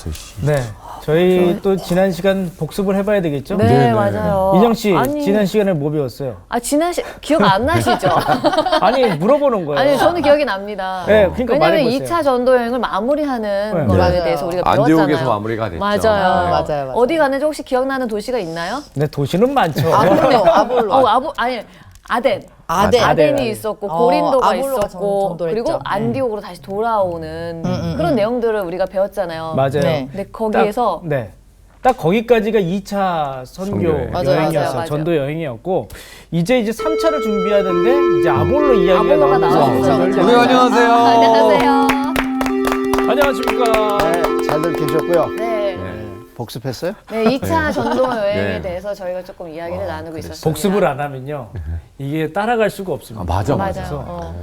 5시. 네. 저희 또 지난 시간 복습을 해봐야 되겠죠? 네, 맞아요. 인영 씨, 아니, 지난 시간에 뭐 배웠어요? 기억 안 나시죠? 아니, 물어보는 거예요. 아니, 저는 기억이 납니다. 네, 그러니까 왜냐면 말해보세요. 2차 전도 여행을 마무리하는 네. 거에 대해서 우리가 배웠잖아요. 안디옥에서 마무리가 됐죠. 맞아요. 맞아요. 어디 가는지 혹시 기억나는 도시가 있나요? 네, 도시는 많죠. 아볼로. 아니, 아덴. 아덴. 아덴이 있었고 고린도가 아볼로가 있었고 전도를 그리고 했죠. 안디옥으로 다시 돌아오는 그런 내용들을 우리가 배웠잖아요. 맞아요. 네. 근데 거기에서 딱 거기까지가 2차 선교 선교여행. 여행이었어요. 맞아요. 전도 여행이었고 이제 3차를 준비하는데 이제 아볼로 이야기가 아볼로가 나와서 나와서 선생님 안녕하세요. 안녕하세요. 안녕하십니까. 네, 잘들 계셨고요. 네. 복습했어요? 네, 2차 전도 여행에 네. 대해서 저희가 조금 이야기를 나누고 있었습니다. 복습을 안 하면요. 이게 따라갈 수가 없습니다. 맞아. 맞아요.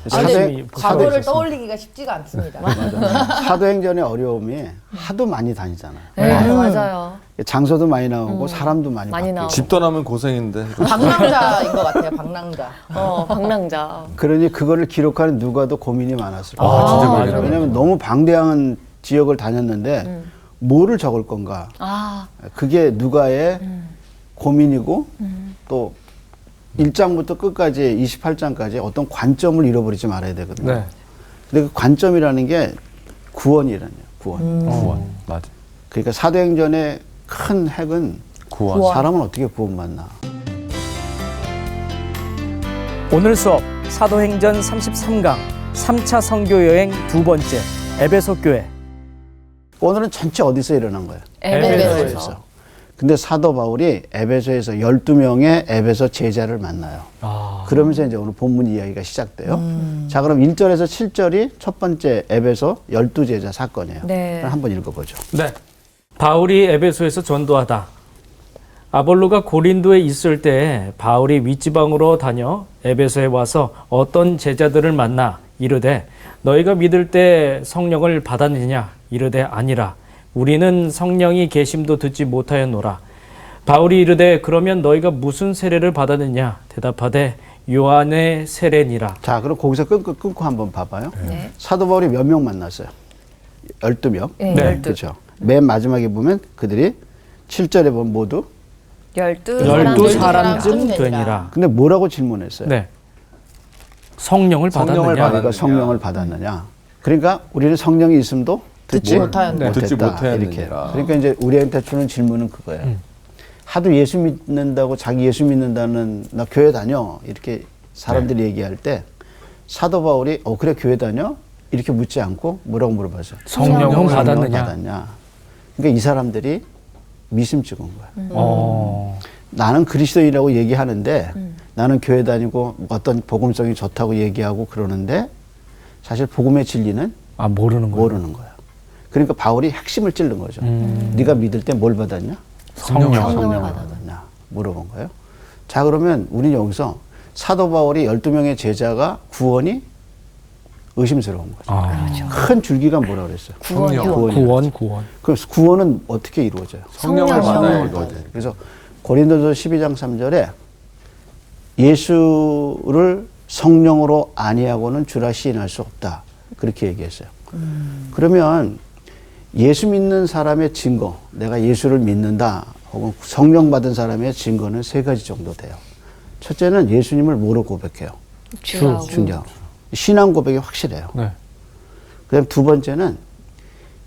열심히 복습을 과거를 했었어요. 떠올리기가 쉽지가 않습니다. 사도행전의 어려움이 하도 많이 다니잖아요. 네, 맞아요. 장소도 많이 나오고 사람도 많이 많이 바뀌고. 나오고. 집 떠나면 고생인데. 방랑자인 것 같아요. 방랑자. 방랑자. 그러니 그거를 기록하는 누가도 고민이 많았을 거예요. 진짜 맞아요. 그러겠네요. 왜냐하면 너무 방대한 지역을 다녔는데 뭐를 적을 건가. 그게 누가의 고민이고 또 1장부터 끝까지 28장까지 어떤 관점을 잃어버리지 말아야 되거든요. 네. 근데 그 관점이라는 게 구원이라는 구원. 구원. 맞아. 그러니까 사도행전의 큰 핵은 구원. 사람은 어떻게 구원받나. 오늘 수업 사도행전 33강 3차 선교 여행 두 번째 에베소 교회. 오늘은 전체 어디서 일어난 거예요? 에베소에서. 근데 사도 바울이 에베소에서 12명의 에베소 제자를 만나요. 그러면서 이제 오늘 본문 이야기가 시작돼요. 자, 그럼 1절에서 7절이 첫 번째 에베소 12제자 사건이에요. 네. 그럼 한번 읽어보죠. 네. 바울이 에베소에서 전도하다. 아볼로가 고린도에 있을 때 바울이 윗지방으로 다녀 에베소에 와서 어떤 제자들을 만나 이르되 너희가 믿을 때 성령을 받았느냐 이르되 아니라 우리는 성령이 계심도 듣지 못하였노라. 바울이 이르되 그러면 너희가 무슨 세례를 받았느냐 대답하되 요한의 세례니라. 자, 그럼 거기서 끊고 한번 봐봐요. 네. 사도 바울이 몇 명 만났어요? 12명. 네. 네. 그렇죠. 맨 마지막에 보면 그들이 7절에 보면 모두 12 사람쯤 사람쯤 되니라. 되니라. 근데 뭐라고 질문했어요? 네. 성령을 성령을 받았느냐. 그러니까 성령을 받았느냐. 그러니까 우리는 성령이 있음도 듣지 못하였느냐. 듣지 못했다. 못하였느니라. 이렇게. 그러니까 이제 우리한테 주는 질문은 그거예요. 하도 예수 믿는다고 자기 예수 믿는다는 나 교회 다녀 이렇게 사람들이 얘기할 때 사도 바울이 그래 교회 다녀 이렇게 묻지 않고 뭐라고 물어봤어요? 성령은 받았느냐. 그러니까 이 사람들이 미심 찍은 거예요. 어. 나는 그리스도인이라고 얘기하는데 나는 교회 다니고 어떤 복음성이 좋다고 얘기하고 그러는데 사실 복음의 진리는 모르는 거예요. 모르는 거야. 그러니까 바울이 핵심을 찔른 거죠. 네가 믿을 때 뭘 받았냐? 성령을 성령을 받았냐? 물어본 거예요. 자, 그러면 우리는 여기서 사도 바울이 12명의 제자가 구원이 의심스러운 거죠. 큰 줄기가 뭐라 그랬어요? 구원. 그럼 구원은 어떻게 이루어져요? 성령을 받아야 이거죠. 그래서 고린도서 12장 3절에 예수를 성령으로 아니하고는 주라 시인할 수 없다. 그렇게 얘기했어요. 그러면 예수 믿는 사람의 증거, 내가 예수를 믿는다 혹은 성령 받은 사람의 증거는 세 가지 정도 돼요. 첫째는 예수님을 뭐로 고백해요? 주냐. 신앙 고백이 확실해요. 네. 그다음 두 번째는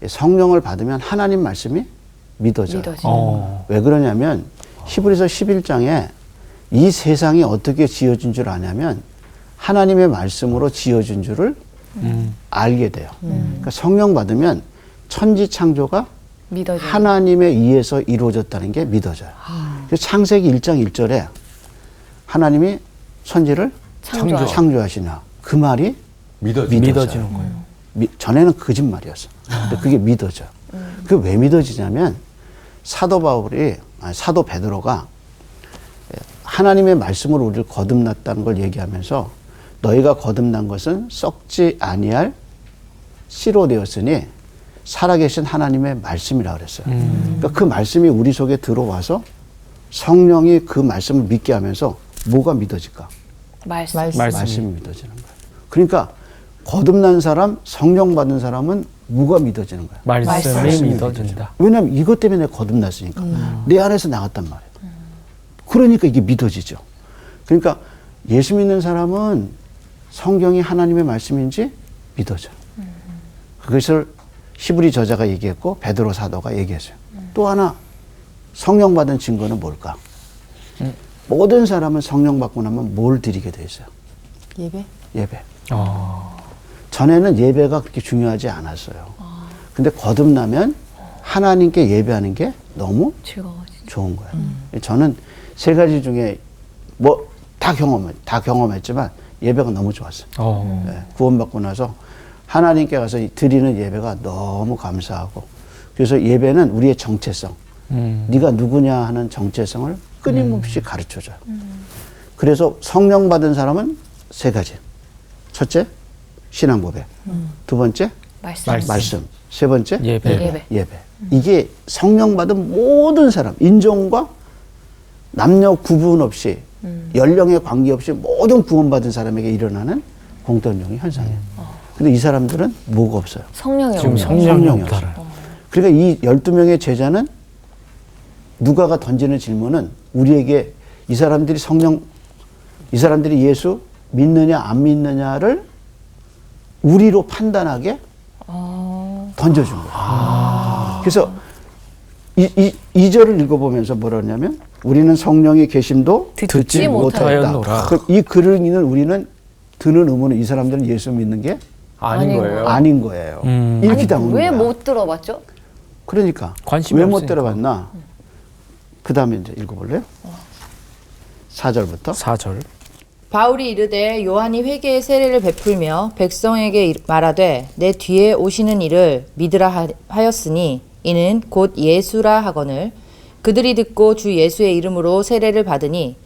성령을 받으면 하나님 말씀이 믿어져요. 왜 그러냐면 히브리서 11장에 이 세상이 어떻게 지어진 줄 아냐면 하나님의 말씀으로 지어진 줄을 알게 돼요. 그러니까 성령 받으면 천지 창조가 믿어져요. 하나님에 의해서 이루어졌다는 게 믿어져요. 그래서 창세기 1장 1절에 하나님이 천지를 창조하시나 그 말이 믿어지는 거예요. 전에는 거짓말이었어. 근데 그게 믿어져. 그게 왜 믿어지냐면 사도 베드로가 하나님의 말씀으로 우리를 거듭났다는 걸 얘기하면서 너희가 거듭난 것은 썩지 아니할 씨로 되었으니 살아계신 하나님의 말씀이라 그랬어요. 그러니까 그 말씀이 우리 속에 들어와서 성령이 그 말씀을 믿게 하면서 뭐가 믿어질까? 말씀. 말씀이 믿어지는 거예요. 그러니까 거듭난 사람, 성령 받은 사람은 뭐가 믿어지는 거야? 말씀이 믿어진다. 왜냐하면 이것 때문에 내가 거듭났으니까. 내 안에서 나갔단 말이에요. 그러니까 이게 믿어지죠. 그러니까 예수 믿는 사람은 성경이 하나님의 말씀인지 믿어져. 그것을 히브리 저자가 얘기했고 베드로 사도가 얘기했어요. 또 하나 성령 받은 증거는 뭘까? 모든 사람은 성령 받고 나면 뭘 드리게 돼 있어요? 예배? 예배. 전에는 예배가 그렇게 중요하지 않았어요. 근데 거듭나면 하나님께 예배하는 게 너무 좋은 거예요. 저는 세 가지 중에 뭐 다 경험했지만 예배가 너무 좋았어요. 네, 구원받고 나서 하나님께 가서 드리는 예배가 너무 감사하고, 그래서 예배는 우리의 정체성, 네가 누구냐 하는 정체성을 끊임없이 가르쳐줘요. 그래서 성령 받은 사람은 세 가지. 첫째, 신앙 고백. 두 번째, 말씀. 세 번째, 예배. 이게 성령 받은 모든 사람, 인종과 남녀 구분 없이 연령에 관계없이 모든 구원받은 사람에게 일어나는 공통적인 현상이에요. 근데 이 사람들은 뭐가 없어요? 성령이 지금 없는 성령이 없어요. 없다. 그러니까 이 12명의 제자는 누가가 던지는 질문은 우리에게 이 사람들이 예수 믿느냐 안 믿느냐를 우리로 판단하게 던져준 거예요. 그래서 이 절을 읽어보면서 뭐라 하냐면 우리는 성령의 계심도 듣지 못하였노라. 그럼 이 글을 읽는 우리는 드는 의문은 이 사람들은 예수 믿는 게 아닌 거예요. 아닌 거예요. 이렇게 당하는 거야. 왜 못 들어봤죠? 그러니까 관심이 왜 못 없으니까. 들어봤나? 그 다음에 이제 읽어볼래요? 4절부터 4절. 바울이 이르되 요한이 회개의 세례를 베풀며 백성에게 말하되 내 뒤에 오시는 이를 믿으라 하였으니 이는 곧 예수라 하거늘 그들이 듣고 주 예수의 이름으로 세례를 받으니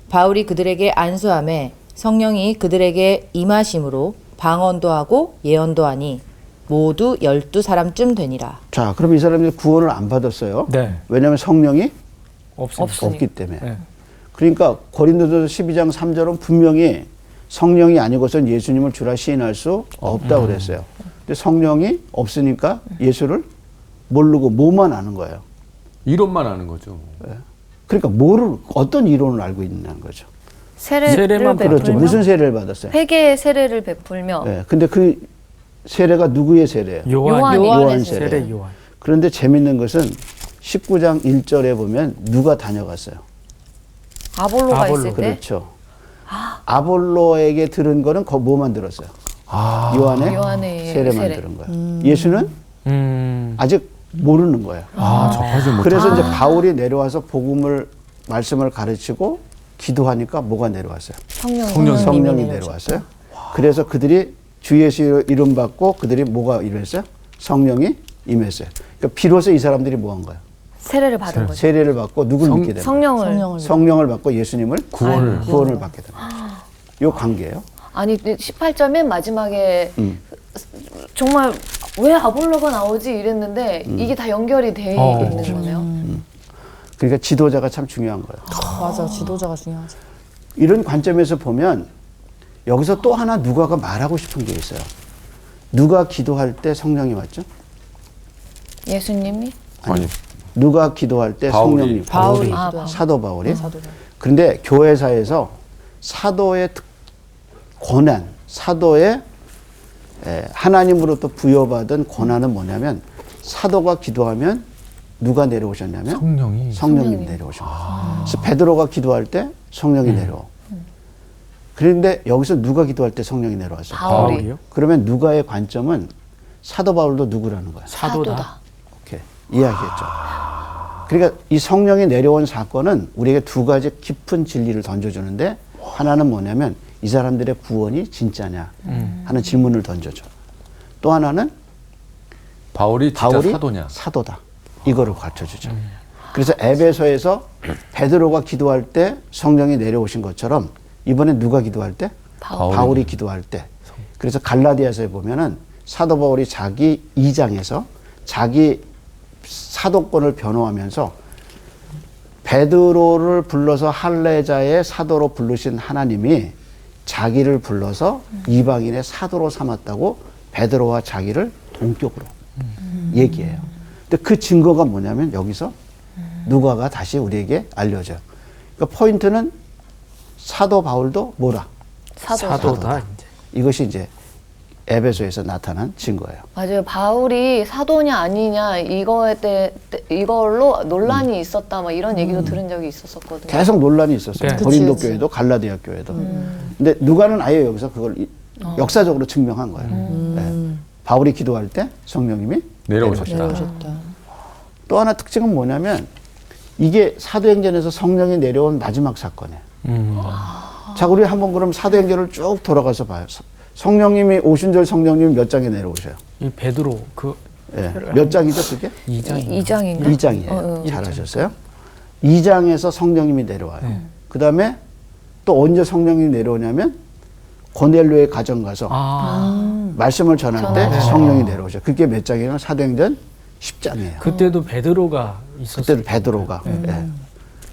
바울이 그들에게 안수하매 성령이 그들에게 임하심으로 방언도 하고 예언도 하니 모두 12사람쯤 되니라. 자, 그럼 이 사람들이 구원을 안 받았어요. 네. 왜냐하면 성령이 없으니까. 없기 때문에. 네. 그러니까 고린도서 12장 3절은 분명히 성령이 아니고선 예수님을 주라 시인할 수 없다고 그랬어요. 근데 성령이 없으니까 예수를 모르고 뭐만 아는 거예요. 이론만 아는 거죠. 그러니까 어떤 이론을 알고 있는 거죠. 세례만 세례를 그렇죠. 베풀며 무슨 세례를 받았어요? 회개의 세례를 베풀며 네. 근데 그 세례가 누구의 세례예요? 요한 세례. 세례 요한. 그런데 재밌는 것은 19장 1절에 보면 누가 다녀갔어요? 아볼로가 아볼로. 있을 때 그렇죠. 아볼로에게 들은 거는 뭐만 들었어요? 요한의 세례만 세례. 들은 거예요. 예수는 아직 모르는 거예요. 접하지 못. 그래서 이제 바울이 내려와서 말씀을 가르치고 기도하니까 뭐가 내려왔어요? 성령이 내려왔어요. 그래서 그들이 주 예수 이름 받고 그들이 뭐가 임했어요? 성령이 임했어요. 그러니까 비로소 이 사람들이 뭐 한 거예요? 세례를 받은 거죠. 세례를 받고 누굴 믿게 되는 거예요? 성령을 받고 예수님을 구원을 받게 되는 거예요. 이 관계예요. 아니 18절 맨 마지막에 정말 왜 아볼로가 나오지 이랬는데 이게 다 연결이 돼 있는 거네요. 그러니까 지도자가 참 중요한 거예요. 맞아, 지도자가 중요하죠. 이런 관점에서 보면 여기서 또 하나 누가가 말하고 싶은 게 있어요. 누가 기도할 때 성령이 왔죠? 예수님이? 아니. 누가 기도할 때 바울이. 성령이 사도 바울이. 그런데 교회사에서 사도의 권한, 사도의 하나님으로부터 부여받은 권한은 뭐냐면 사도가 기도하면 누가 내려오셨냐면 성령이 내려오신 거예요. 그래서 베드로가 기도할 때 성령이 내려오. 그런데 여기서 누가 기도할 때 성령이 내려왔어요? 바울이요? 그러면 누가의 관점은 사도 바울도 누구라는 거예요? 사도다. 오케이. 이해하겠죠? 그러니까 이 성령이 내려온 사건은 우리에게 두 가지 깊은 진리를 던져주는데 하나는 뭐냐면 이 사람들의 구원이 진짜냐 하는 질문을 던져줘. 또 하나는 바울이 진짜 사도다. 이거를 가르쳐주죠. 그래서 에베소에서 베드로가 기도할 때 성령이 내려오신 것처럼 이번에 누가 기도할 때? 바울이 기도할 때. 그래서 갈라디아서에 보면은 사도 바울이 자기 2장에서 자기 사도권을 변호하면서 베드로를 불러서 할례자의 사도로 부르신 하나님이 자기를 불러서 이방인의 사도로 삼았다고 베드로와 자기를 동격으로 얘기해요. 근데 그 증거가 뭐냐면 여기서 누가가 다시 우리에게 알려줘요. 그러니까 포인트는 사도 바울도 뭐라? 사도다. 이제. 이것이 이제 에베소에서 나타난 증거예요. 맞아요. 바울이 사도냐 아니냐 이걸로 논란이 있었다 막 이런 얘기도 들은 적이 있었거든요. 계속 논란이 있었어요. 네. 고린도 그치. 교회도 갈라디아 교회도. 근데 누가는 아예 여기서 그걸 역사적으로 증명한 거예요. 네. 바울이 기도할 때 성령님이 내려오셨다. 내려오셨다. 또 하나 특징은 뭐냐면 이게 사도행전에서 성령이 내려온 마지막 사건이에요. 자, 우리 한번 그럼 사도행전을 쭉 돌아가서 봐요. 성령님이 오순절 성령님이 몇 장에 내려오셔요? 이 베드로 그 예. 몇 장이죠, 그게? 2장이. 2장인가? 2장이에요. 잘하셨어요. 2장에서 성령님이 내려와요. 그 다음에 또 언제 성령님이 내려오냐면 고넬료의 가정 가서 말씀을 전할 때 성령이 내려오셔요. 그게 몇 장이냐면 사도행전 10장이에요. 그때도 베드로가 있었어요. 그때도 베드로가. 예.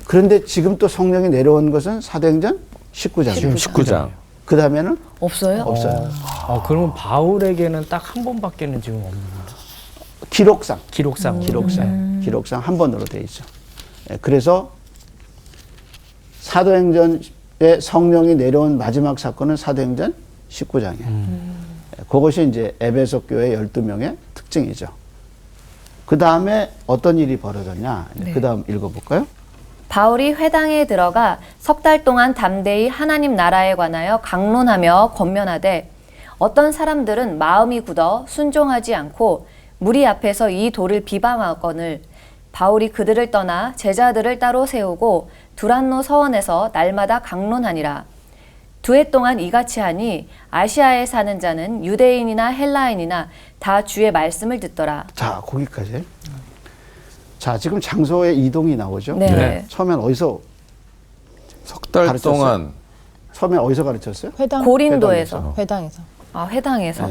그런데 지금 또 성령이 내려온 것은 사도행전 19장이에요. 지금 19장. 그 다음에는 없어요? 없어요. 그러면 바울에게는 딱 한 번밖에는 지금 없는 기록상. 기록상. 기록상 한 번으로 돼 있죠. 예, 그래서 사도행전에 성령이 내려온 마지막 사건은 사도행전 19장이에요. 그것이 이제 에베소 교회 12명의 특징이죠. 그 다음에 어떤 일이 벌어졌냐. 그 다음 읽어볼까요? 바울이 회당에 들어가 석 달 동안 담대히 하나님 나라에 관하여 강론하며 권면하되 어떤 사람들은 마음이 굳어 순종하지 않고 무리 앞에서 이 도를 비방하거늘 바울이 그들을 떠나 제자들을 따로 세우고 두란노 서원에서 날마다 강론하니라. 2해 동안 이같이 하니 아시아에 사는 자는 유대인이나 헬라인이나 다 주의 말씀을 듣더라. 자, 거기까지. 자, 지금 장소의 이동이 나오죠. 네. 네. 처음엔 어디서 석 달 가르쳤어요? 동안 처음에 어디서 가르쳤어요? 회당. 고린도에서. 회당에서. 아, 회당에서.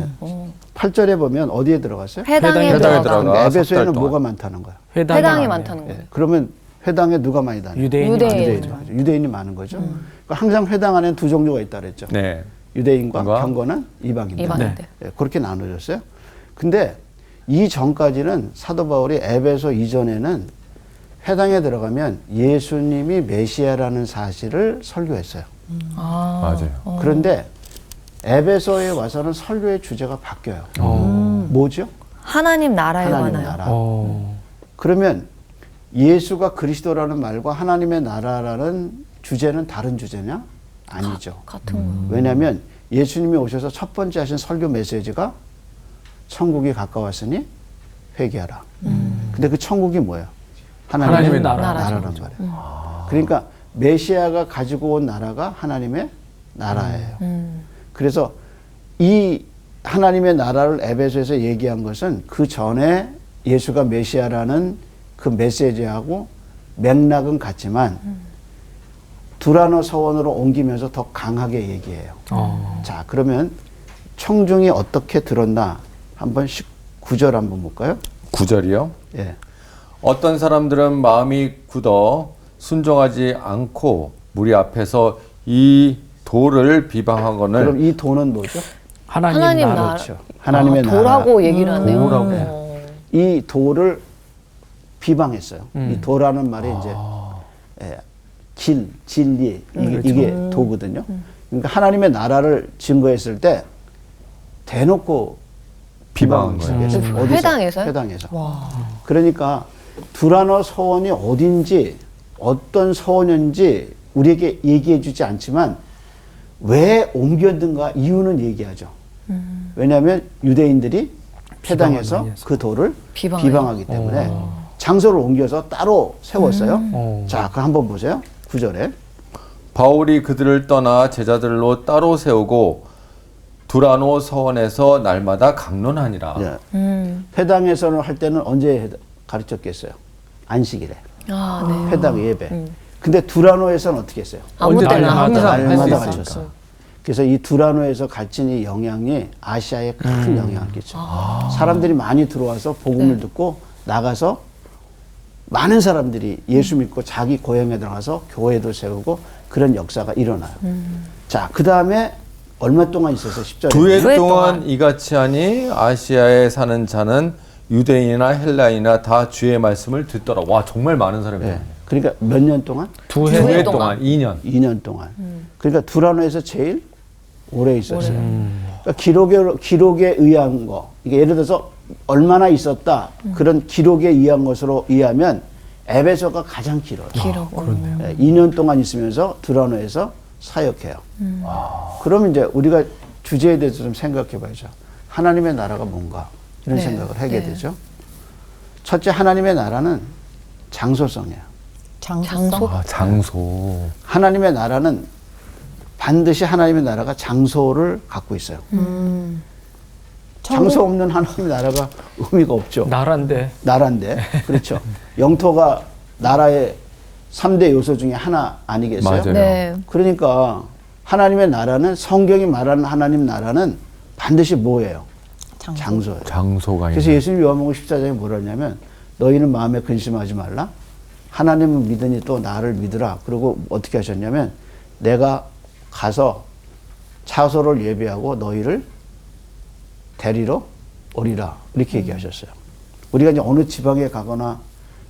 8절에 보면 어디에 들어갔어요? 회당에 회당에 들어가. 들어가. 근데 석 에베소에는 달 동안. 뭐가 많다는 거야? 회당이 많네요. 많다는 거예요. 예. 그러면 회당에 누가 많이 다녀요? 유대인이 유대인. 많아요. 유대인이 많죠. 유대인이 많은 거죠. 그러니까 항상 회당 안에는 두 종류가 있다 그랬죠. 네. 유대인과 이거? 경건한 이방인들. 이방인들. 예, 그렇게 나눠졌어요. 근데 이 전까지는 사도 바울이 에베소 이전에는 회당에 들어가면 예수님이 메시아라는 사실을 설교했어요. 맞아요. 그런데 에베소에 와서는 설교의 주제가 바뀌어요. 뭐죠? 하나님 나라에 하나님의 관하여. 나라. 그러면 예수가 그리스도라는 말과 하나님의 나라라는 주제는 다른 주제냐? 아니죠. 같은 거. 왜냐하면 예수님이 오셔서 첫 번째 하신 설교 메시지가 천국이 가까웠으니 회개하라. 근데 그 천국이 뭐예요? 하나님의 나라란 말이에요. 그러니까 메시아가 가지고 온 나라가 하나님의 나라예요. 그래서 이 하나님의 나라를 에베소에서 얘기한 것은 그 전에 예수가 메시아라는 그 메시지하고 맥락은 같지만 두라노 서원으로 옮기면서 더 강하게 얘기해요. 자, 그러면 청중이 어떻게 들었나 한번 19절 한번 볼까요? 9절이요. 예. 어떤 사람들은 마음이 굳어 순종하지 않고 무리 앞에서 이 도를 비방하거늘. 그럼 이 도는 뭐죠? 하나님 나라. 그렇죠. 하나님의 나라. 도라고 얘기를 하네요. 도라고. 이 도를 비방했어요. 이 도라는 말이 이제 예, 진리 이게 도거든요. 그러니까 하나님의 나라를 증거했을 때 대놓고 비방한 비방을 거예요. 했어요. 어디서? 회당에서요? 회당에서. 그러니까 두라노 서원이 어딘지 어떤 서원인지 우리에게 얘기해주지 않지만 왜 옮겼는가 이유는 얘기하죠. 왜냐하면 유대인들이 회당에서 그 도를 비방해요. 비방하기 때문에 장소를 옮겨서 따로 세웠어요. 자, 그럼 한번 보세요. 9절에. 바울이 그들을 떠나 제자들로 따로 세우고 두라노 서원에서 날마다 강론하니라. 예. 회당에서는 할 때는 언제 가르쳤겠어요? 안식일에. 아, 네. 회당 예배. 근데 두라노에서는 어떻게 했어요? 아무 때나 날마다 항상. 할수 날마다 있으니까. 가르쳤어요. 그래서 이 두라노에서 가르친 이 영향이 아시아에 큰 영향을 끼쳐. 사람들이 많이 들어와서 복음을 듣고 나가서 많은 사람들이 예수 믿고 자기 고향에 들어가서 교회도 세우고 그런 역사가 일어나요. 자, 그 다음에 얼마 동안 있어서 10절에 2해 두해 동안 동안. 이같이 하니 아시아에 사는 자는 유대인이나 헬라인이나 다 주의 말씀을 듣더라. 와, 정말 많은 사람이 예. 그러니까 몇 년 동안? 두 두 해. 해 동안 2년. 2년 동안. 그러니까 두라노에서 제일 오래 있었어요. 그러니까 기록에 의한 거. 이게 예를 들어서 얼마나 있었다. 그런 기록에 의한 것으로 이해하면 에베소가 가장 길어요. 그렇네요. 예, 2년 동안 있으면서 두라노에서 사역해요. 그러면 이제 우리가 주제에 대해서 좀 생각해 봐야죠. 하나님의 나라가 뭔가 이런 생각을 하게 되죠. 첫째, 하나님의 나라는 장소성이에요. 장소? 아, 장소. 하나님의 나라는 반드시 하나님의 나라가 장소를 갖고 있어요. 장소 없는 하나님의 나라가 의미가 없죠. 나라인데. 나라인데. 그렇죠. 영토가 나라의 3대 요소 중에 하나 아니겠어요? 맞아요. 네. 그러니까 하나님의 나라는, 성경이 말하는 하나님 나라는 반드시 뭐예요? 장소예요. 장소가 그래서 있는. 예수님 요한복음 14장에 뭐라 하냐면 너희는 마음에 근심하지 말라. 하나님을 믿으니 또 나를 믿으라. 그리고 어떻게 하셨냐면 내가 가서 차소를 예비하고 너희를 데리러 오리라. 이렇게 얘기하셨어요. 우리가 이제 어느 지방에 가거나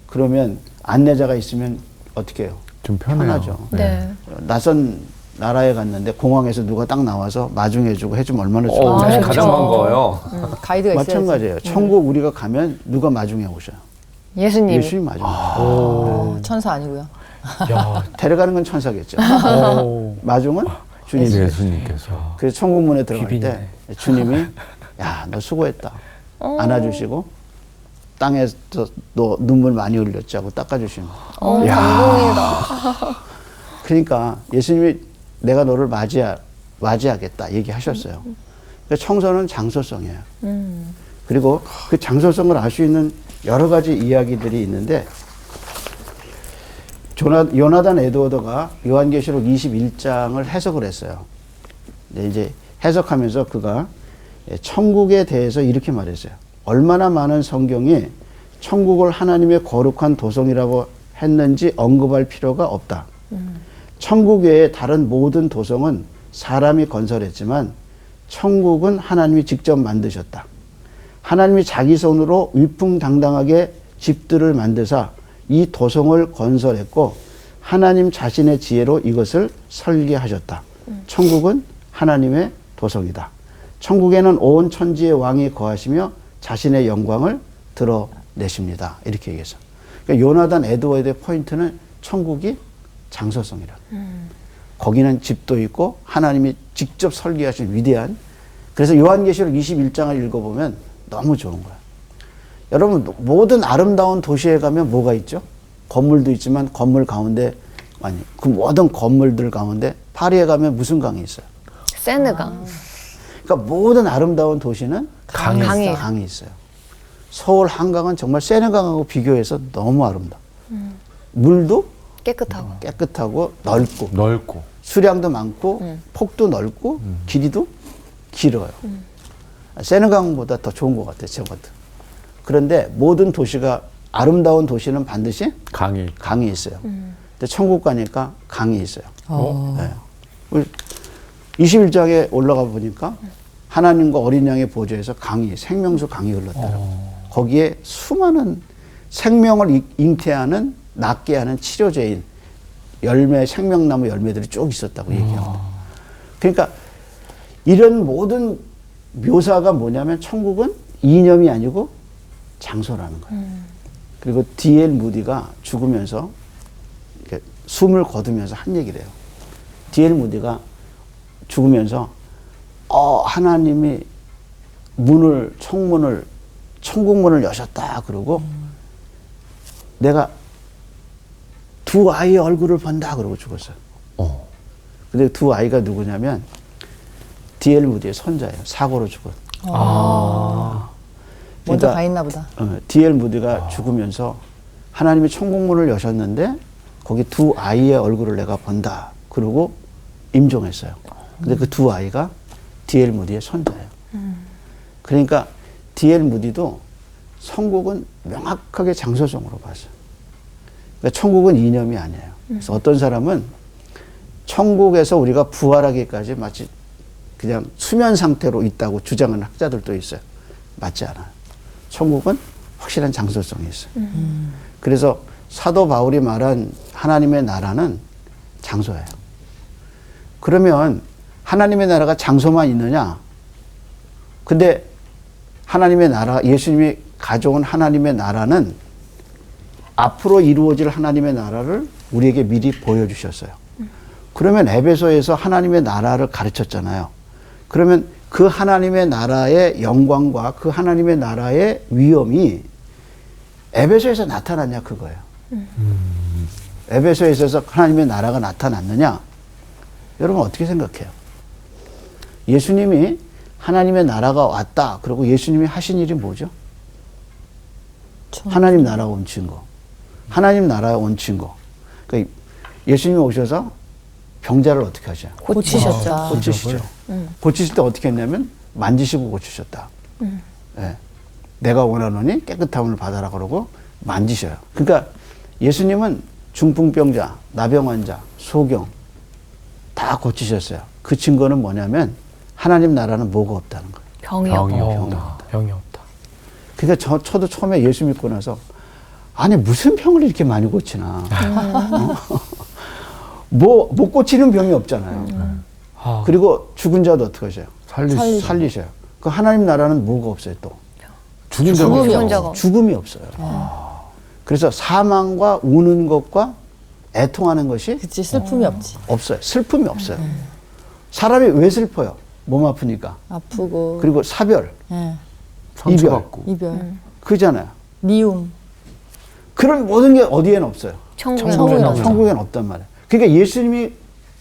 그러면 안내자가 있으면 어떻게 해요? 좀 편해요. 편하죠. 네. 낯선 나라에 갔는데 공항에서 누가 딱 나와서 마중해주고 해주면 얼마나 어, 좋아요. 가장 그렇죠. 반가워요. 가이드가 있어야지. 마찬가지예요. 천국 우리가 가면 누가 마중해 오셔요? 예수님. 예수님 마중해 오셔요. 천사 아니고요. 야. 데려가는 건 천사겠죠. 오. 마중은 주님이. 예수님께서. 그래서 천국문에 들어갈 때 비비네. 주님이 야, 너 수고했다. 안아주시고 땅에서 너 눈물 많이 흘렸지 하고 닦아주시는 거예요. 감동이다. 그러니까 예수님이 내가 너를 맞이하겠다 얘기하셨어요. 그러니까 청소는 장소성이에요. 그리고 그 장소성을 알 수 있는 여러 가지 이야기들이 있는데 요나단 에드워드가 요한계시록 21장을 해석을 했어요. 근데 이제 해석하면서 그가 천국에 대해서 이렇게 말했어요. 얼마나 많은 성경이 천국을 하나님의 거룩한 도성이라고 했는지 언급할 필요가 없다. 천국 외의 다른 모든 도성은 사람이 건설했지만 천국은 하나님이 직접 만드셨다. 하나님이 자기 손으로 위풍당당하게 집들을 만드사 이 도성을 건설했고 하나님 자신의 지혜로 이것을 설계하셨다. 천국은 하나님의 도성이다. 천국에는 온 천지의 왕이 거하시며 자신의 영광을 드러내십니다. 이렇게 얘기했어. 그러니까 요나단 에드워드의 포인트는 천국이 장소성이라. 거기는 집도 있고 하나님이 직접 설계하신 위대한. 그래서 요한계시록 21장을 읽어보면 너무 좋은 거야. 여러분 모든 아름다운 도시에 가면 뭐가 있죠? 건물도 있지만 건물 가운데 그 모든 건물들 가운데 파리에 가면 무슨 강이 있어요? 세느강. 그러니까 모든 아름다운 도시는 강이 있어요. 서울 한강은 정말 세느강하고 비교해서 너무 아름다. 물도 깨끗하고 넓고 수량도 많고 폭도 넓고 길이도 길어요. 세느강보다 더 좋은 것 같아요. 저것도. 그런데 모든 도시가 아름다운 도시는 반드시 강이 있어요. 근데 천국 가니까 강이 있어요. 네. 21장에 올라가 보니까 하나님과 어린 양의 보좌에서 생명수 강이 흘렀더라고요. 거기에 수많은 생명을 잉태하는, 낫게 하는 치료제인 생명나무 열매들이 쭉 있었다고 얘기합니다. 그러니까 이런 모든 묘사가 뭐냐면 천국은 이념이 아니고 장소라는 거예요. 그리고 D.L. 무디가 죽으면서 숨을 거두면서 한 얘기를 해요. D.L. 무디가 죽으면서 하나님이 천국문을 여셨다 그러고 내가 두 아이의 얼굴을 본다 그러고 죽었어요. 근데 두 아이가 누구냐면 D.L. 무디의 손자예요. 사고로 죽은. 먼저 가 있나 보다. D.L. 무디가 죽으면서 하나님이 천국문을 여셨는데 거기 두 아이의 얼굴을 내가 본다 그러고 임종했어요. 근데 그 두 아이가 D.L. 무디의 손자예요. 그러니까 D.L. 무디도 천국은 명확하게 장소성으로 봤어요. 그러니까 천국은 이념이 아니에요. 그래서 어떤 사람은 천국에서 우리가 부활하기까지 마치 그냥 수면 상태로 있다고 주장하는 학자들도 있어요. 맞지 않아요. 천국은 확실한 장소성이 있어요. 그래서 사도 바울이 말한 하나님의 나라는 장소예요. 그러면 하나님의 나라가 장소만 있느냐? 근데 하나님의 나라, 예수님이 가져온 하나님의 나라는 앞으로 이루어질 하나님의 나라를 우리에게 미리 보여주셨어요. 그러면 에베소에서 하나님의 나라를 가르쳤잖아요. 그러면 그 하나님의 나라의 영광과 그 하나님의 나라의 위엄이 에베소에서 나타났냐 그거예요. 에베소에서 하나님의 나라가 나타났느냐? 여러분 어떻게 생각해요? 예수님이 하나님의 나라가 왔다. 그리고 예수님이 하신 일이 뭐죠? 하나님 나라가 온 증거. 하나님 나라에 온 증거. 그러니까 예수님이 오셔서 병자를 어떻게 하셔요? 고치셨죠. 고치시죠. 고치실 때 어떻게 했냐면 만지시고 고치셨다. 예. 내가 원하노니 깨끗함을 받아라 그러고 만지셔요. 그러니까 예수님은 중풍병자, 나병 환자, 소경 다 고치셨어요. 그 증거는 뭐냐면 하나님 나라는 뭐가 없다는 거예요. 병이 없다. 병이 없다. 그러니까 저도 처음에 예수 믿고 나서 아니 무슨 병을 이렇게 많이 고치나. 못 고치는 병이 없잖아요. 아, 그리고 죽은 자도 어떻게 하셔요? 살리셔요. 그 하나님 나라는 뭐가 없어요 또? 죽은 죽음이 적이 없어. 죽음이 없어요. 그래서 사망과 우는 것과 애통하는 것이 그치, 슬픔이 없지. 없어요. 슬픔이 없어요. 사람이 왜 슬퍼요? 몸 아프니까. 아프고. 그리고 사별, 예. 상처받고. 이별. 그잖아요. 미움. 그런 모든 게 어디에는 없어요. 천국에 천국에 없죠. 천국에는 없단 말이에요. 그러니까 예수님이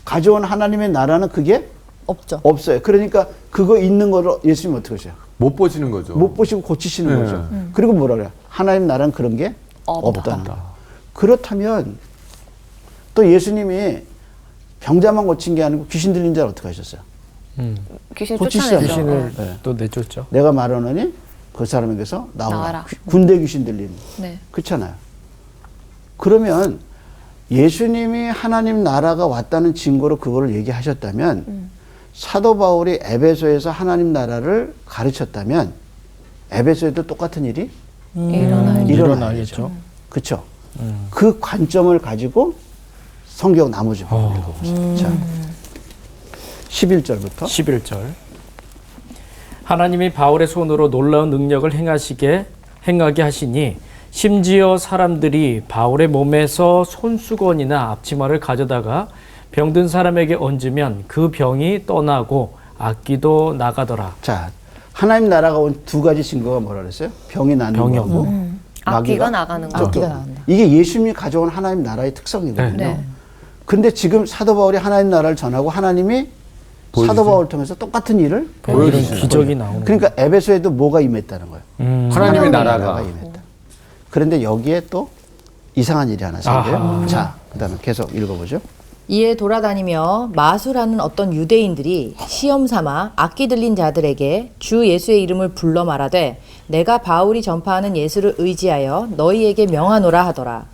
가져온 하나님의 나라는 그게 없죠. 없어요. 그러니까 그거 있는 거를 예수님이 어떻게 하셔요? 못 보시는 거죠. 못 보시고 고치시는 네. 거죠. 그리고 뭐라 그래요? 하나님 나라는 그런 게 없다는 거예요. 그렇다면 또 예수님이 병자만 고친 게 아니고 귀신 들린 자를 어떻게 하셨어요? 귀신 고치시잖아요. 쫓아내죠. 귀신을 네. 또 내쫓죠. 내가 말하노니 그 사람에게서 나오라. 나와라. 군대 귀신 들린. 네. 그렇잖아요. 그러면 예수님이 하나님 나라가 왔다는 증거로 그거를 얘기하셨다면 사도 바울이 에베소에서 하나님 나라를 가르쳤다면 에베소에도 똑같은 일이 일어나겠죠. 그렇죠. 그 관점을 가지고 성경 나머지 부분 읽어보세요. 자, 11절부터 11절. 하나님이 바울의 손으로 놀라운 능력을 행하게 하시니 심지어 사람들이 바울의 몸에서 손수건이나 앞치마를 가져다가 병든 사람에게 얹으면 그 병이 떠나고 악기도 나가더라. 자, 하나님 나라가 온 두 가지 증거가 뭐라 그랬어요? 병이 나는 병이 거고 악기가 나가는 거. 악기가 나간다. 이게 예수님이 가져온 하나님 나라의 특성이거든요. 네. 근데 지금 사도 바울이 하나님 나라를 전하고 하나님이 사도 바울을 통해서 똑같은 일을 이런 기적이 나오는 그러니까 에베소에도 뭐가 임했다는 거예요. 하나님의 나라가. 임했다. 그런데 여기에 또 이상한 일이 하나 생겨요. 자, 그다음에 계속 읽어보죠. 이에 돌아다니며 마수라는 어떤 유대인들이 시험 삼아 악기 들린 자들에게 주 예수의 이름을 불러 말하되 내가 바울이 전파하는 예수를 의지하여 너희에게 명하노라 하더라.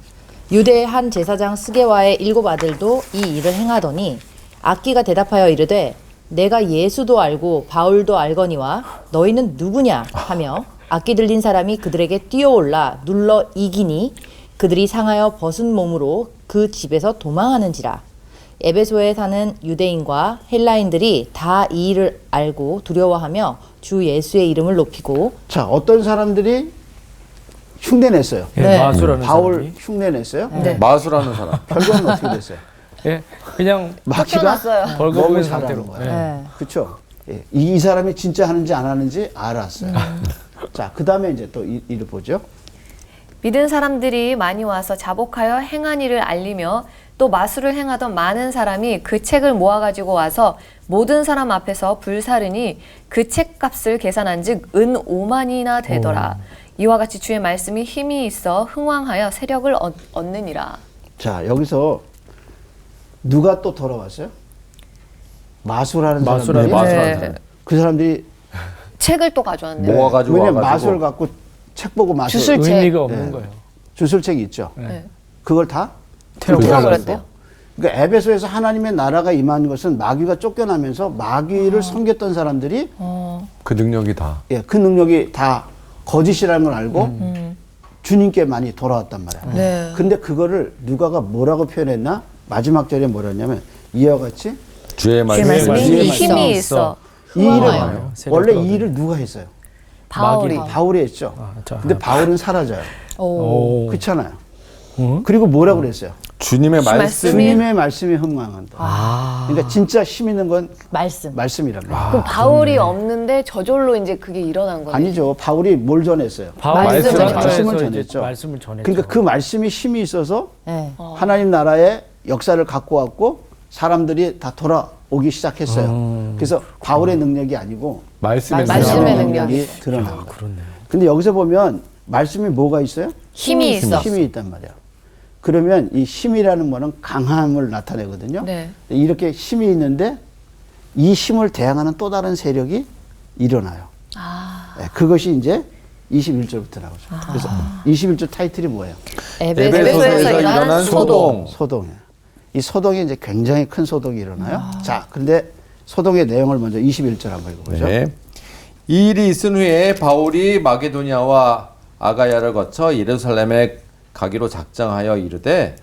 유대의 한 제사장 스게와의 7 아들도 이 일을 행하더니 악기가 대답하여 이르되 내가 예수도 알고 바울도 알거니와 너희는 누구냐 하며 악기 들린 사람이 그들에게 뛰어올라 눌러 이기니 그들이 상하여 벗은 몸으로 그 집에서 도망하는지라. 에베소에 사는 유대인과 헬라인들이 다 이 일을 알고 두려워하며 주 예수의 이름을 높이고. 자, 어떤 사람들이 흉내냈어요. 네. 마수라는 바울 사람이. 흉내냈어요. 네. 마수라는 사람. 결과는 어떻게 됐어요? 예, 그냥 마귀가 쫓겨났어요. 벌거벗은 너무 상태로. 잘하는 거예요. 예. 네. 그렇죠. 예. 이 사람이 진짜 하는지 안 하는지 알았어요. 자, 그다음에 이제 또 이를 보죠. 믿은 사람들이 많이 와서 자복하여 행한 일을 알리며 또 마술을 행하던 많은 사람이 그 책을 모아가지고 와서 모든 사람 앞에서 불사르니 그 책값을 계산한즉 은 5만이나 되더라. 이와 같이 주의 말씀이 힘이 있어 흥왕하여 세력을 얻느니라. 자, 여기서 누가 또 돌아왔어요? 마술하는 사람들이. 마술하는 사람. 그 사람들이 책을 또 가져왔네요. 모아가지고 왜냐면 와가지고. 마술 갖고 책 보고 마술 주술책. 의미가 없는 네. 거예요. 주술책이 있죠. 네. 그걸 다 태워버렸대요. 그러니까 에베소에서 하나님의 나라가 임한 것은 마귀가 쫓겨나면서 마귀를 섬겼던 사람들이 그 능력이 다. 예, 그 능력이 다 거짓이라는 걸 알고 주님께 많이 돌아왔단 말이야. 네. 근데 그거를 누가가 뭐라고 표현했나? 마지막 절에 뭐랬냐면 이와 같이 주의 주의 말씀이 말씀이 말씀이 힘이 있어. 있어. 이 일을 후원하여. 원래 이 일을 누가 했어요? 바울이. 바울이 했죠. 자, 근데 바울은 사라져요. 오. 그렇잖아요. 응? 그리고 뭐라고 그랬어요? 주님의 말씀이- 말씀이 주님의 말씀이 흥망한다. 그러니까 진짜 힘 있는 건 말씀이란 말이에요. 그럼 바울이 없는데 저절로 이제 그게 일어난 거네. 아니죠. 바울이 뭘 전했어요? 말씀을 말씀을 전해서 전했죠. 이제 말씀을 전했죠. 그러니까 그 말씀이 힘이 있어서 네. 하나님 나라의 역사를 갖고 왔고 사람들이 다 돌아오기 시작했어요. 그래서 바울의 능력이 아니고 말씀의 말씀의 능력이 드러난 거예요. 그렇네. 근데 여기서 보면 말씀이 뭐가 있어요? 힘이 있어. 힘이 있단 말이야. 그러면 이 힘이라는 거는 강함을 나타내거든요. 네. 이렇게 힘이 있는데 이 힘을 대항하는 또 다른 세력이 일어나요. 네, 그것이 이제 21절부터 나오죠. 그래서 21절 타이틀이 뭐예요? 에베소서에서 일어난 소동. 소동이에요. 이 소동이 이제 굉장히 큰 소동이 일어나요. 자, 근데 소동의 내용을 먼저 21절 한번 읽어보죠. 네. 이 일이 있은 후에 바울이 마게도냐와 아가야를 거쳐 예루살렘에 가기로 작정하여 이르되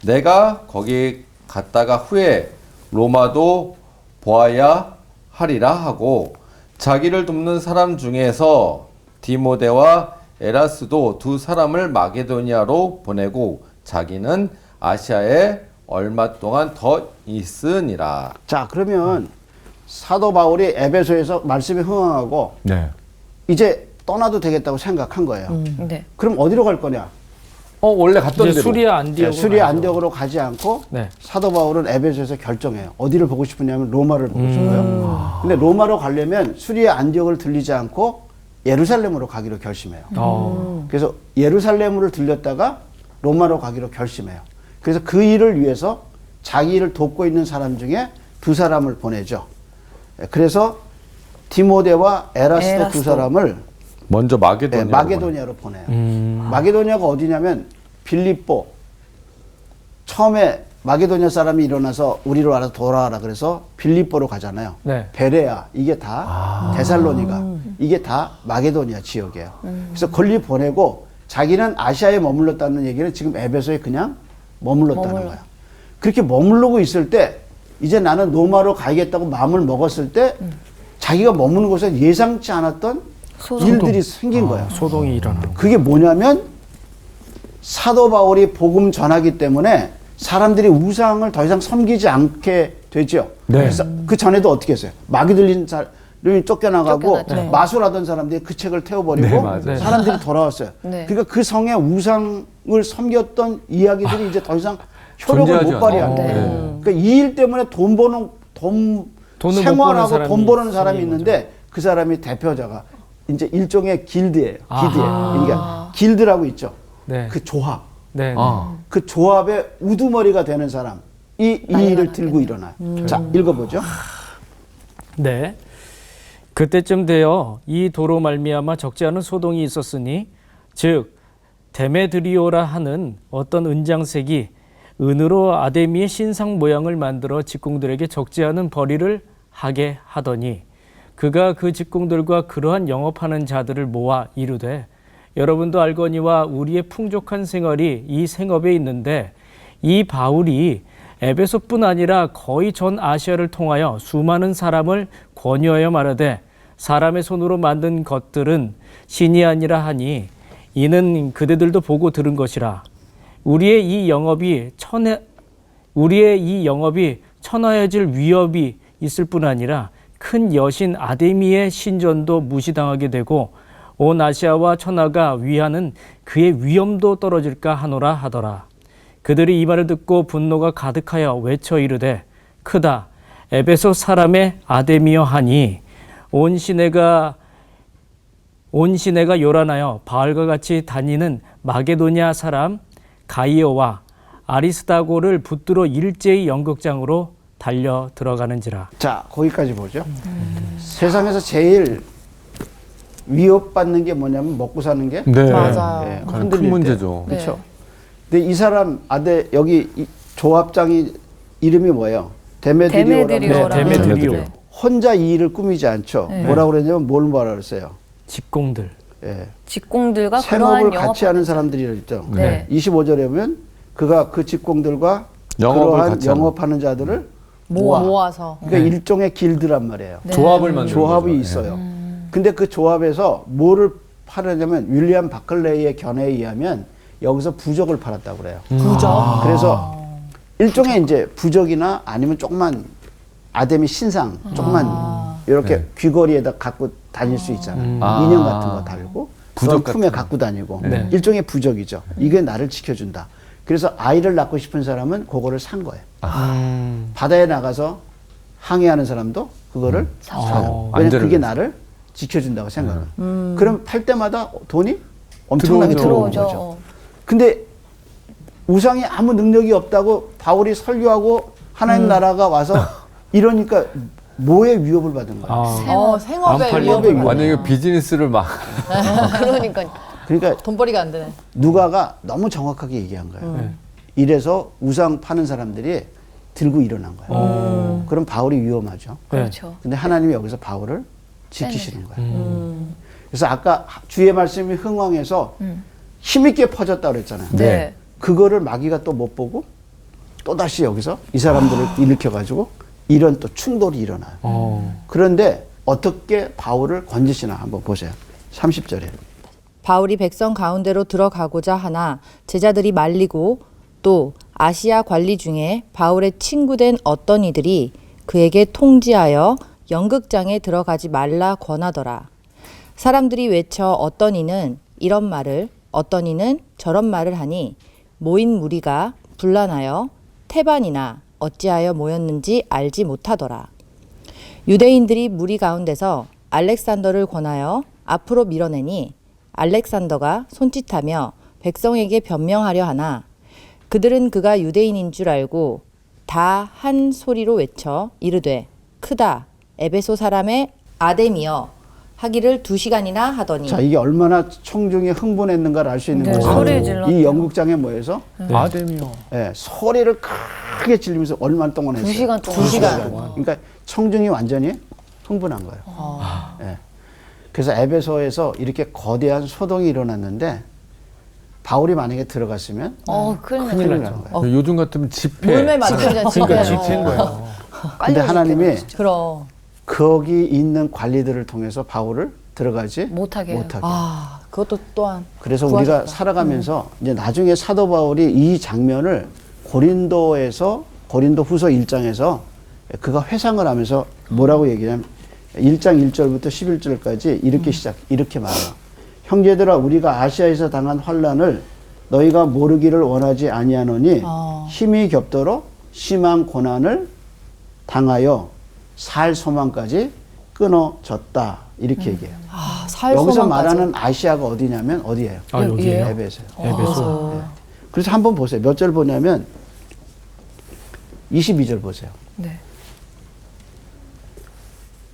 내가 거기 갔다가 후에 로마도 보아야 하리라 하고 자기를 돕는 사람 중에서 디모데와 에라스도 두 사람을 마게도니아로 보내고 자기는 아시아에 얼마 동안 더 있으니라. 자, 그러면 사도 바울이 에베소에서 말씀이 흥황하고 네. 이제 떠나도 되겠다고 생각한 거예요. 네. 그럼 어디로 갈 거냐? 원래 갔던 이제 대로. 수리아 안디옥. 수리아 안디옥으로 가지 않고 네. 사도 바울은 에베소에서 결정해요. 어디를 보고 싶으냐면 로마를 보고 싶어요. 근데 로마로 가려면 수리아 안디옥을 들리지 않고 예루살렘으로 가기로 결심해요. 그래서 예루살렘으로 들렸다가 로마로 가기로 결심해요. 그래서 그 일을 위해서 자기 일을 돕고 있는 사람 중에 두 사람을 보내죠. 그래서 디모데와 에라스도 두 사람을 먼저 마게도니아. 마게도니아로 보내요. 마게도니아가 어디냐면 빌립보. 처음에 마게도니아 사람이 일어나서 우리로 알아서 돌아와라 그래서 빌립보로 가잖아요. 네. 베레아 이게 다 데살로니가 이게 다 마게도니아 지역이에요. 그래서 걸리 보내고 자기는 아시아에 머물렀다는 얘기는 지금 에베소에 그냥 머물렀다는 거야. 그렇게 머무르고 있을 때 이제 나는 로마로 가야겠다고 마음을 먹었을 때 자기가 머무는 곳에 예상치 않았던 일들이 생긴 거야. 소동이 일어나는 거. 그게 뭐냐면 사도 바울이 복음 전하기 때문에 사람들이 우상을 더 이상 섬기지 않게 되죠. 네. 그래서 그 전에도 어떻게 했어요? 마귀 들린 사람이 쫓겨나가고 쫓겨났죠. 네. 마술하던 사람들이 그 책을 태워버리고 네, 맞아요. 사람들이 돌아왔어요. 네. 그러니까 그 성에 우상을 섬겼던 이야기들이 이제 더 이상 효력을 존재하지 못 발휘한 않아요. 거예요. 네. 그러니까 이 일 때문에 돈을 못 버는 사람이 돈 버는 사람이 생긴 있는데 그 사람이 대표자가 이제 일종의 길드예요. 기드예요. 아하. 그러니까 길드라고 있죠. 네. 그 조합. 네. 그 조합의 우두머리가 되는 사람. 이 일을 들고 일어나요. 자, 읽어보죠. 네. 그때쯤 되어 이 도로 말미암아 적지 않은 소동이 있었으니 즉 데메드리오라 하는 어떤 은장색이 은으로 아데미의 신상 모양을 만들어 직공들에게 적지 않은 벌이를 하게 하더니 그가 그 직공들과 그러한 영업하는 자들을 모아 이르되 여러분도 알거니와 우리의 풍족한 생활이 이 생업에 있는데 이 바울이 에베소뿐 아니라 거의 전 아시아를 통하여 수많은 사람을 권유하여 말하되 사람의 손으로 만든 것들은 신이 아니라 하니 이는 그대들도 보고 들은 것이라. 우리의 이 영업이 천하여질 위협이 있을 뿐 아니라 큰 여신 아데미의 신전도 무시당하게 되고 온 아시아와 천하가 위하는 그의 위엄도 떨어질까 하노라 하더라. 그들이 이 말을 듣고 분노가 가득하여 외쳐 이르되 크다 에베소 사람의 아데미여 하니 온 시내가 요란하여 바알과 같이 다니는 마게도냐 사람 가이오와 아리스다고를 붙들어 일제히 연극장으로 달려 들어가는지라. 자, 거기까지 보죠. 세상에서 제일 위협받는 게 뭐냐면 먹고 사는 게 네. 맞아요. 예, 큰 흔들릴 때. 문제죠. 그렇죠. 근데 이 사람 여기 이 조합장이 이름이 뭐예요? 데메드리오라고. 데메드리오라고. 네, 데메드리오. 네. 혼자 이 일을 꾸미지 않죠. 네. 뭐라고 그랬냐면 뭘 말하랬어요? 직공들. 예, 직공들과 생업을 그러한 같이 영업 하는 사람들이 있죠. 네. 25절에 보면 그가 그 직공들과 영업을 그러한 같이 하는. 영업하는 자들을 모아서 그러니까 일종의 길드란 말이에요. 조합을 만드는 조합이 거죠. 있어요. 근데 그 조합에서 뭐를 팔으냐면 윌리엄 바클레이의 견해에 의하면 여기서 부적을 팔았다고 그래요. 부적. 그래서 일종의 이제 부적이나 아니면 조그만 아데미 신상 조그만 이렇게 네. 귀걸이에다 갖고 다닐 수 있잖아요. 아. 인형 같은 거 달고 부적 부적 품에 같은 갖고 다니고 네. 일종의 부적이죠. 이게 나를 지켜준다. 그래서 아이를 낳고 싶은 사람은 그거를 산 거예요. 바다에 나가서 항해하는 사람도 그거를 사요. 왜냐면 안전을 그게 위해서. 나를 지켜준다고 생각을. 그럼 팔 때마다 돈이 엄청나게 들어오는 들어오죠. 거죠. 근데 우상이 아무 능력이 없다고 바울이 설교하고 하나님 나라가 와서 이러니까 뭐에 위협을 받은 거예요. 아, 생업에 안 팔리는 위협을 받는 완전히 그 비즈니스를 막 그러니까 그러니까 돈벌이가 안 되네. 누가가 너무 정확하게 얘기한 거예요. 이래서 우상 파는 사람들이 들고 일어난 거예요. 그럼 바울이 위험하죠. 그렇죠. 근데 하나님이 여기서 바울을 지키시는 거예요. 그래서 아까 주의 말씀이 흥왕해서 힘있게 퍼졌다고 그랬잖아요. 네. 그거를 마귀가 또 못 보고 또다시 여기서 이 사람들을 일으켜가지고 이런 또 충돌이 일어나요. 그런데 어떻게 바울을 건지시나 한번 보세요. 30절에. 바울이 백성 가운데로 들어가고자 하나 제자들이 말리고 또 아시아 관리 중에 바울의 친구된 어떤 이들이 그에게 통지하여 연극장에 들어가지 말라 권하더라. 사람들이 외쳐 어떤 이는 이런 말을 어떤 이는 저런 말을 하니 모인 무리가 분란하여 태반이나 어찌하여 모였는지 알지 못하더라. 유대인들이 무리 가운데서 알렉산더를 권하여 앞으로 밀어내니 알렉산더가 손짓하며 백성에게 변명하려 하나 그들은 그가 유대인인 줄 알고 다 한 소리로 외쳐 이르되 크다 에베소 사람의 아데미여 하기를 2시간이나 하더니 자, 이게 얼마나 청중이 흥분했는가를 알 수 있는 네, 거죠. 소리를 질렀죠. 이 연극장에 모여서 아데미요. 예, 소리를 크게 지르면서 얼마 동안 했어요? 2시간 동안. 2시간. 그러니까 청중이 완전히 흥분한 거예요. 예. 그래서 에베소에서 이렇게 거대한 소동이 일어났는데 바울이 만약에 들어갔으면 큰일 났죠. 나는 거예요. 요즘 같으면 집회. 물매 맞추자 그러니까 집회. 지친 거예요. 근데 하나님이 그럼 거기 있는 관리들을 통해서 바울을 들어가지 못하게 해요. 아 그것도 또한 그래서 구하셨다. 우리가 살아가면서 이제 나중에 사도 바울이 이 장면을 고린도후서 1장에서 그가 회상을 하면서 뭐라고 얘기하냐면 1장 1절부터 11절까지 이렇게 말해요. 형제들아 우리가 아시아에서 당한 환난을 너희가 모르기를 원하지 아니하노니 힘이 겹도록 심한 고난을 당하여 살 소망까지 끊어졌다 이렇게 얘기해요. 살 여기서 소망까지. 말하는 아시아가 어디냐면 어디예요? 아, 여기에요? 에베소예요. 에베소. 그래서 한번 보세요. 몇 절 보냐면 22절 보세요. 네.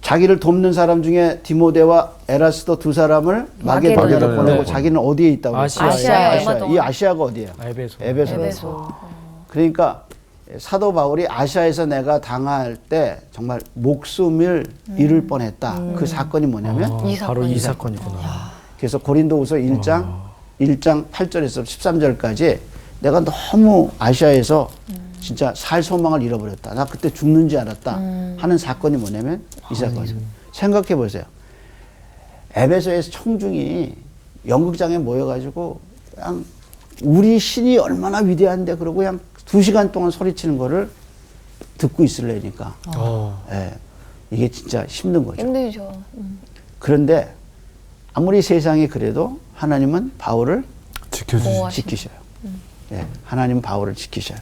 자기를 돕는 사람 중에 디모데와 에라스도 두 사람을 마게도냐로 마게도냐로 보내고 네. 자기는 어디에 있다고 아시아에. 아시아에 아시아. 얼마 이 아시아가 어디예요? 에베소. 에베소. 에베소. 그러니까 사도 바울이 아시아에서 내가 당할 때 정말 목숨을 잃을 뻔했다. 그 사건이 뭐냐면 바로 이 사건이구나. 그래서 고린도후서 1장 8절에서 13절까지 내가 너무 아시아에서 진짜 살 소망을 잃어버렸다. 나 그때 죽는 줄 알았다. 하는 사건이 뭐냐면 이 사건이에요. 생각해 보세요. 에베소에서 청중이 연극장에 모여가지고 그냥 우리 신이 얼마나 위대한데 그러고 그냥 2시간 동안 소리치는 거를 듣고 있으려니까 예, 이게 진짜 힘든 거죠. 힘들죠. 그런데 아무리 세상이 그래도 하나님은 바울을 지켜주시. 지키셔요. 예, 하나님은 바울을 지키셔요.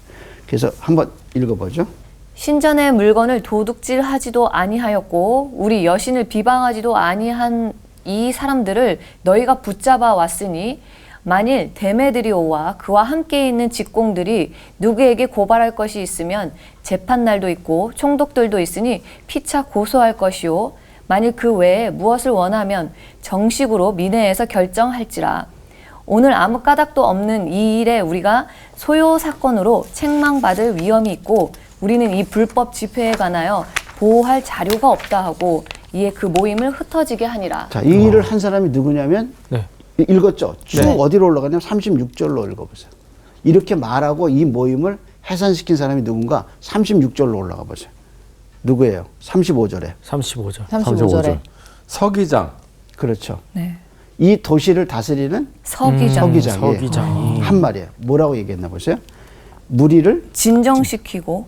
그래서 한번 읽어보죠. 신전의 물건을 도둑질하지도 아니하였고 우리 여신을 비방하지도 아니한 이 사람들을 너희가 붙잡아 왔으니 만일 데메드리오와 그와 함께 있는 직공들이 누구에게 고발할 것이 있으면 재판날도 있고 총독들도 있으니 피차 고소할 것이요 만일 그 외에 무엇을 원하면 정식으로 민회에서 결정할지라. 오늘 아무 까닭도 없는 이 일에 우리가 소요 사건으로 책망받을 위험이 있고 우리는 이 불법 집회에 관하여 보호할 자료가 없다 하고 이에 그 모임을 흩어지게 하니라. 자, 이 일을 한 사람이 누구냐면 네. 읽었죠. 쭉 네. 어디로 올라가냐면 36절로 읽어보세요. 이렇게 말하고 이 모임을 해산시킨 사람이 누군가 36절로 올라가 보세요. 누구예요? 35절에. 35절. 35절에 서기장. 그렇죠. 네. 이 도시를 다스리는 서기장. 서기장이 한 말이에요. 뭐라고 얘기했나 보세요. 무리를 진정시키고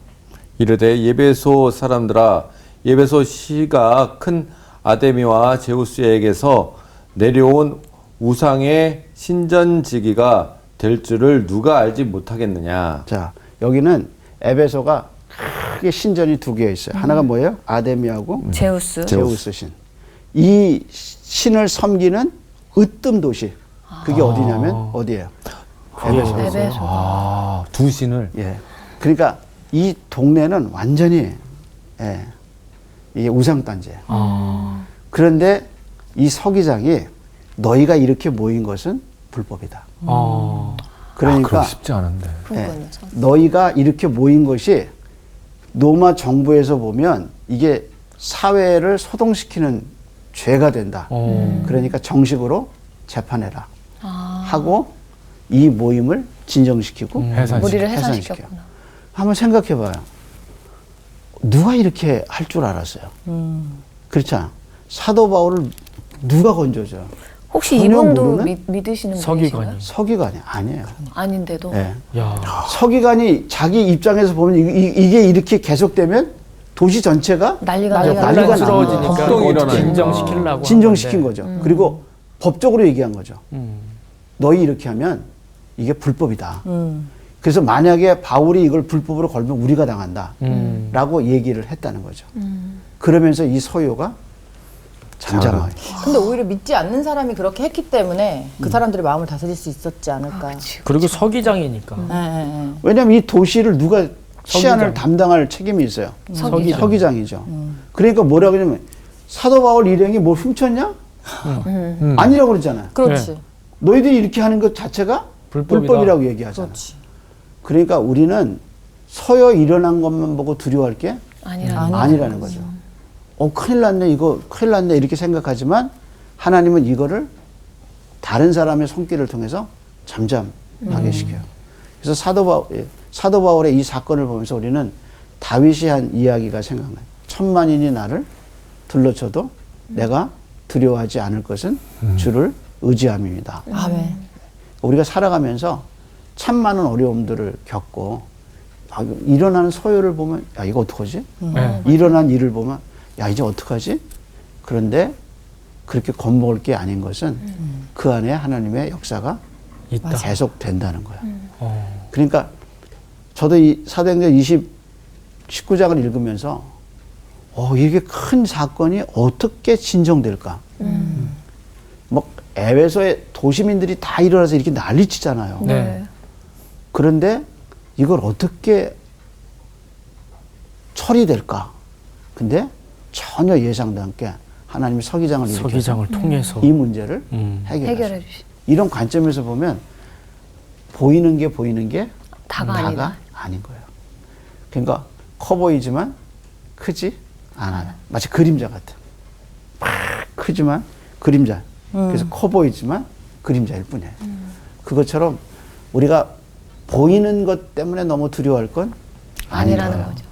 이르되 예배소 사람들아 예배소 시가 큰 아데미와 제우스에게서 내려온 우상의 신전지기가 될 줄을 누가 알지 못하겠느냐. 자, 여기는 에베소가 크게 신전이 두 개 있어요. 하나가 뭐예요? 아데미하고 제우스. 제우스 신. 이 신을 섬기는 으뜸 도시. 그게 어디냐면 어디예요? 에베소. 에베소. 아, 두 신을. 예. 그러니까 이 동네는 완전히 예, 이게 우상단지예요. 그런데 이 서기장이 너희가 이렇게 모인 것은 불법이다. 그러니까 그럼 쉽지 않은데. 예, 너희가 이렇게 모인 것이 로마 정부에서 보면 이게 사회를 소동시키는 죄가 된다. 그러니까 정식으로 재판해라 하고 이 모임을 진정시키고 무리를 해산시켜. 해산시켰구나. 한번 생각해봐요. 누가 이렇게 할 줄 알았어요? 그렇잖아. 사도 바울을 누가 건져줘요? 혹시 전혀 이분도 모르는 믿으시는 서기관이. 분이신가요? 서기관이 아니에요. 아닌데도. 예. 야. 서기관이 자기 입장에서 보면 이게 이렇게 계속되면 도시 전체가 난리가 난리가 나요. 나요. 혼란스러워지니까 폭동이 일어나니까. 진정시키려고 진정시킨 하는데. 거죠. 그리고 법적으로 얘기한 거죠. 너희 이렇게 하면 이게 불법이다. 그래서 만약에 바울이 이걸 불법으로 걸면 우리가 당한다. 라고 얘기를 했다는 거죠. 그러면서 이 서요가 잠잠하게. 근데 오히려 믿지 않는 사람이 그렇게 했기 때문에 그 사람들의 마음을 다스릴 수 있었지 않을까. 그리고 서기장이니까. 왜냐하면 이 도시를 누가 치안을 서기장. 담당할 책임이 있어요. 서기장. 서기장이죠. 그러니까 뭐라고 하냐면 사도 바울 일행이 뭘 훔쳤냐? 아니라고 그러잖아요. 그렇지. 너희들이 이렇게 하는 것 자체가 불법이다. 불법이라고 얘기하잖아요. 그렇지. 그러니까 우리는 서여 일어난 것만 보고 두려워할 게 아니라는 거죠. 큰일 났네, 이거 큰일 났네 이렇게 생각하지만 하나님은 이거를 다른 사람의 손길을 통해서 잠잠하게 시켜요. 그래서 사도 바울의 이 사건을 보면서 우리는 다윗이 한 이야기가 생각나요. 천만인이 나를 둘러쳐도 내가 두려워하지 않을 것은 주를 의지함입니다. 아멘. 우리가 살아가면서 참 많은 어려움들을 겪고 일어나는 서열을 보면 야 이거 어떡하지? 네. 일어난 일을 보면 야 이제 어떡하지? 그런데 그렇게 겁먹을 게 아닌 것은 그 안에 하나님의 역사가 있다. 계속 된다는 거야. 그러니까 저도 이 사도행전 19장을 읽으면서 이렇게 큰 사건이 어떻게 진정될까? 뭐 에베소의 도시민들이 다 일어나서 이렇게 난리치잖아요. 네. 그런데 이걸 어떻게 처리될까? 근데 전혀 예상도 않게 하나님이 서기장을 일으켜서 서기장을 통해서 이 문제를 해결해 해결하죠. 주시. 이런 관점에서 보면 보이는 게 다가 아니다. 아닌 거예요. 그러니까 커 보이지만 크지 않아요. 마치 그림자 같아. 막 크지만 그림자. 그래서 커 보이지만 그림자일 뿐이에요. 그것처럼 우리가 보이는 것 때문에 너무 두려워할 건 아니라는 아니라는 거죠.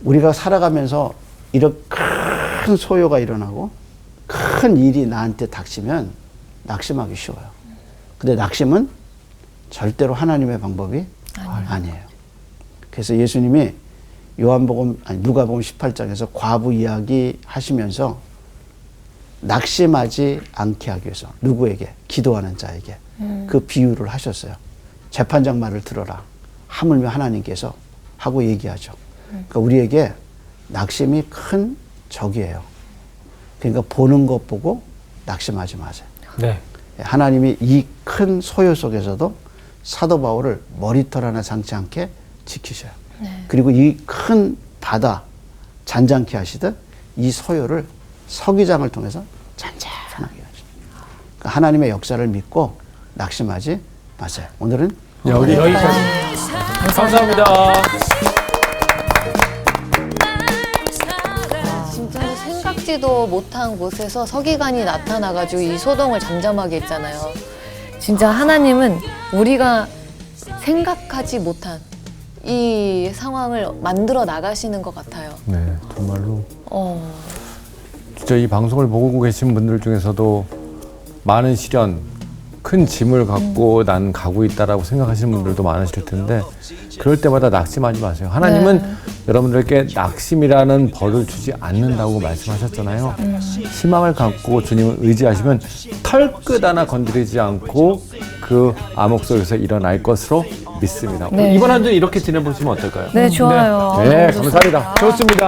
우리가 살아가면서 이런 큰 소요가 일어나고 큰 일이 나한테 닥치면 낙심하기 쉬워요. 근데 낙심은 절대로 하나님의 방법이 아니에요. 그래서 예수님이 누가복음 18장에서 과부 이야기 하시면서 낙심하지 않게 하기 위해서 누구에게? 기도하는 자에게 그 비유를 하셨어요. 재판장 말을 들어라. 하물며 하나님께서 하고 얘기하죠. 그러니까 우리에게 낙심이 큰 적이에요. 그러니까 보는 것 보고 낙심하지 마세요. 네. 하나님이 이 큰 소요 속에서도 사도 바울을 머리털 하나 상치 않게 지키셔요. 그리고 이 큰 바다 잔잔케 하시듯 이 소요를 서기장을 통해서 잔잔하게 하죠. 그러니까 하나님의 역사를 믿고 낙심하지 마세요. 오늘은 여기까지. 감사합니다. 진짜 생각지 생각지도 못한 곳에서 서기관이 나타나가지고 이 소동을 잠잠하게 했잖아요. 진짜 하나님은 우리가 생각하지 못한 이 상황을 만들어 나가시는 것 같아요. 네, 정말로. 진짜 이 방송을 보고 계신 분들 중에서도 많은 시련, 큰 짐을 갖고 난 가고 있다라고 생각하시는 분들도 많으실 텐데 그럴 때마다 낙심하지 마세요. 하나님은 여러분들에게 낙심이라는 벌을 주지 않는다고 말씀하셨잖아요. 희망을 갖고 주님을 의지하시면 털끝 하나 건드리지 않고 그 암흑 속에서 일어날 것으로 믿습니다. 네. 이번 한 주 이렇게 지내보시면 어떨까요? 네, 좋아요. 네, 너무 감사합니다. 좋습니다. 좋습니다.